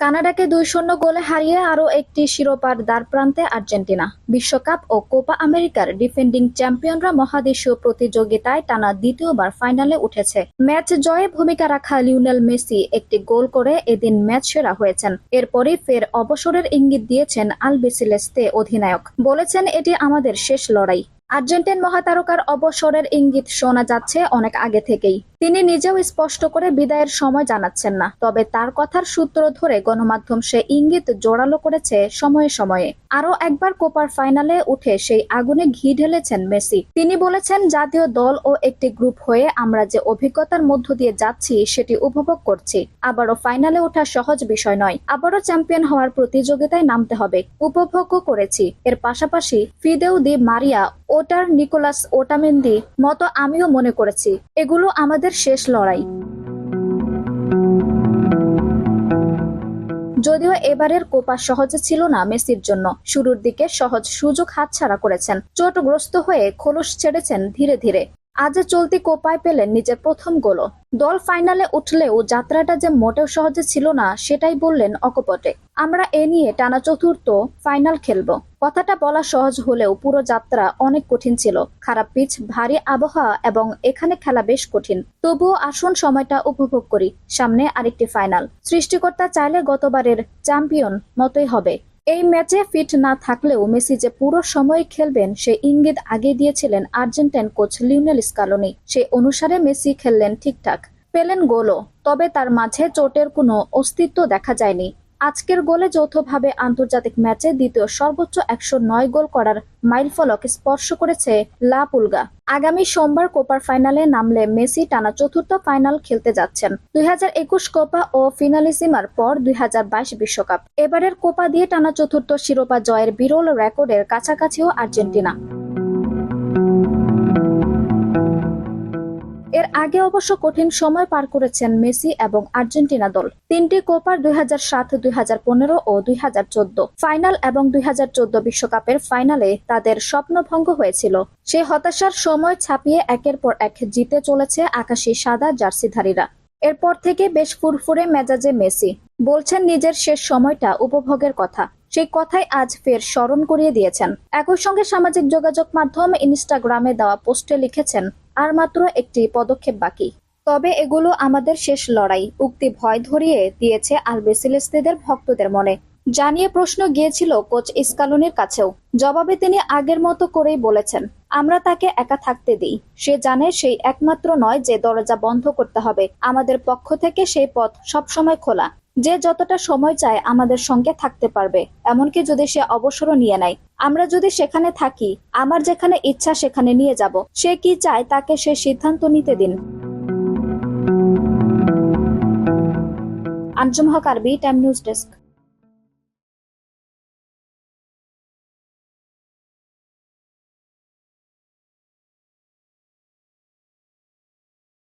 কানাডাকে ২-০ গোলে হারিয়ে আরও একটি শিরোপার দ্বারপ্রান্তে আর্জেন্টিনা। বিশ্বকাপ ও কোপা আমেরিকার ডিফেন্ডিং চ্যাম্পিয়নরা মহাদেশীয় প্রতিযোগিতায় টানা দ্বিতীয়বার ফাইনালে উঠেছে। ম্যাচ জয়ে ভূমিকা রাখা লিওনেল মেসি একটি গোল করে এদিন ম্যাচ সেরা হয়েছেন। এরপরই ফের অবসরের ইঙ্গিত দিয়েছেন আলবিসেলেস্তে অধিনায়ক। বলেছেন, এটি আমাদের শেষ লড়াই। আর্জেন্টিন মহাতারকার অবসরের ইঙ্গিত শোনা যাচ্ছে অনেক আগে থেকেই। তিনি নিজেও স্পষ্ট করে বিদায়ের সময় জানাচ্ছেন না, তবে তার কথার সূত্র ধরে গণমাধ্যম সে ইঙ্গিত জোরালো করেছে সময়ে সময়ে। আরও একবার কোপার ফাইনালে উঠে সেই আগুনে ঘি ঢেলেছেন মেসি। তিনি বলেছেন, জাতীয় দল ও একটি গ্রুপ হয়ে আমরা যে অভিজ্ঞতার মধ্য দিয়ে যাচ্ছি সেটি উপভোগ করছি। আবারও ফাইনালে ওঠা সহজ বিষয় নয়, আবারও চ্যাম্পিয়ন হওয়ার প্রতিযোগিতায় নামতে হবে, উপভোগও করেছি। এর পাশাপাশি ফিদেউ দি মারিয়া, ওটার নিকোলাস ওটামেন্দি মতো আমিও মনে করেছি এগুলো আমাদের শেষ লড়াই। যদিও এবারের কোপা সহজ ছিল না মেসির জন্য। শুরুর দিকে সহজ সুযোগ হাতছাড়া করেছেন, চোটগ্রস্ত হয়ে খোলস ছেড়েছেন ধীরে ধীরে। আজ চলতি কোপায় পেলেন নিজের প্রথম গোলও। দল ফাইনালে উঠলেও যাত্রাটা যে মোটেও সহজে ছিল না সেটাই বললেন অকপটে। আমরা এ নিয়ে টানা চতুর্থ ফাইনাল খেলব। কথাটা বলা সহজ হলেও পুরো যাত্রা অনেক কঠিন ছিল। খারাপ পিচ, ভারী আবহাওয়া এবং এখানে খেলা বেশ কঠিন। তবুও আসুন সময়টা উপভোগ করি। সামনে আরেকটি ফাইনাল। সৃষ্টিকর্তা চাইলে গতবারের চ্যাম্পিয়ন মতোই হবে। এই ম্যাচে ফিট না থাকলেও মেসি যে পুরো সময় খেলবেন সে ইঙ্গিত আগে দিয়েছিলেন আর্জেন্টাইন কোচ লিওনেল স্কালোনি। সে অনুসারে মেসি খেললেন ঠিকঠাক, পেলেন গোলও, তবে তার মাঝে চোটের কোনো অস্তিত্ব দেখা যায়নি। আজকের গোলে যৌথভাবে আন্তর্জাতিক ম্যাচে দ্বিতীয় সর্বোচ্চ ১০৯ গোল করার মাইলফলক স্পর্শ করেছে লা পুলগা। আগামী সোমবার কোপার ফাইনালে নামলে মেসি টানা চতুর্থ ফাইনাল খেলতে যাচ্ছেন। ২০২১ কোপা ও ফিনালিসিমার পর ২০২২ বিশ্বকাপ। এবারের কোপা দিয়ে টানা চতুর্থ শিরোপা জয়ের বিরল রেকর্ডের কাছাকাছিও আর্জেন্টিনা। এর আগে অবশ্য কঠিন সময় পার করেছেন মেসি এবং আর্জেন্টিনা দল। তিনটি কোপার ২০০৭, ২০১৫ ও ২০১৪ ফাইনাল এবং ২০১৪ বিশ্বকাপের ফাইনালে তাদের স্বপ্নভঙ্গ হয়েছিল। সেই হতাশার সময় ছাপিয়ে একের পর এক জিতে চলেছে আকাশি সাদা জার্সিধারীরা। এরপর থেকে বেশ ফুরফুরে মেজাজে মেসি। বলছেন নিজের শেষ সময়টা উপভোগের কথা। সেই কথাই আজ ফের স্মরণ করিয়ে দিয়েছেন। একই সঙ্গে সামাজিক যোগাযোগ মাধ্যম ইনস্টাগ্রামে দেওয়া পোস্টে লিখেছেন, আর মাত্র একটি পদক্ষেপ বাকি, তবে এগুলো আমাদের শেষ লড়াই। উক্তি ভয় ধরিয়ে দিয়েছে আলবিসেলেস্তেদের ভক্তদের মনে। জানিয়ে প্রশ্ন গিয়েছিল কোচ স্কালোনির কাছেও। জবাবে তিনি আগের মতো করেই বলেছেন, আমরা তাকে একা থাকতে দিই। সে জানে সেই একমাত্র নয় যে দরজা বন্ধ করতে হবে। আমাদের পক্ষ থেকে সেই পথ সবসময় খোলা। যে যতটা সময় চায় আমাদের সঙ্গে থাকতে পারবে, এমনকি যদি সে অবসরও নিয়ে নেয়। আমরা যদি সেখানে থাকি, আমার যেখানে ইচ্ছা সেখানে নিয়ে যাব। সে কি চায় তাকে সে সিদ্ধান্ত নিতে দিন। আঞ্জুম হক, আরবি টাইম নিউজ ডেস্ক।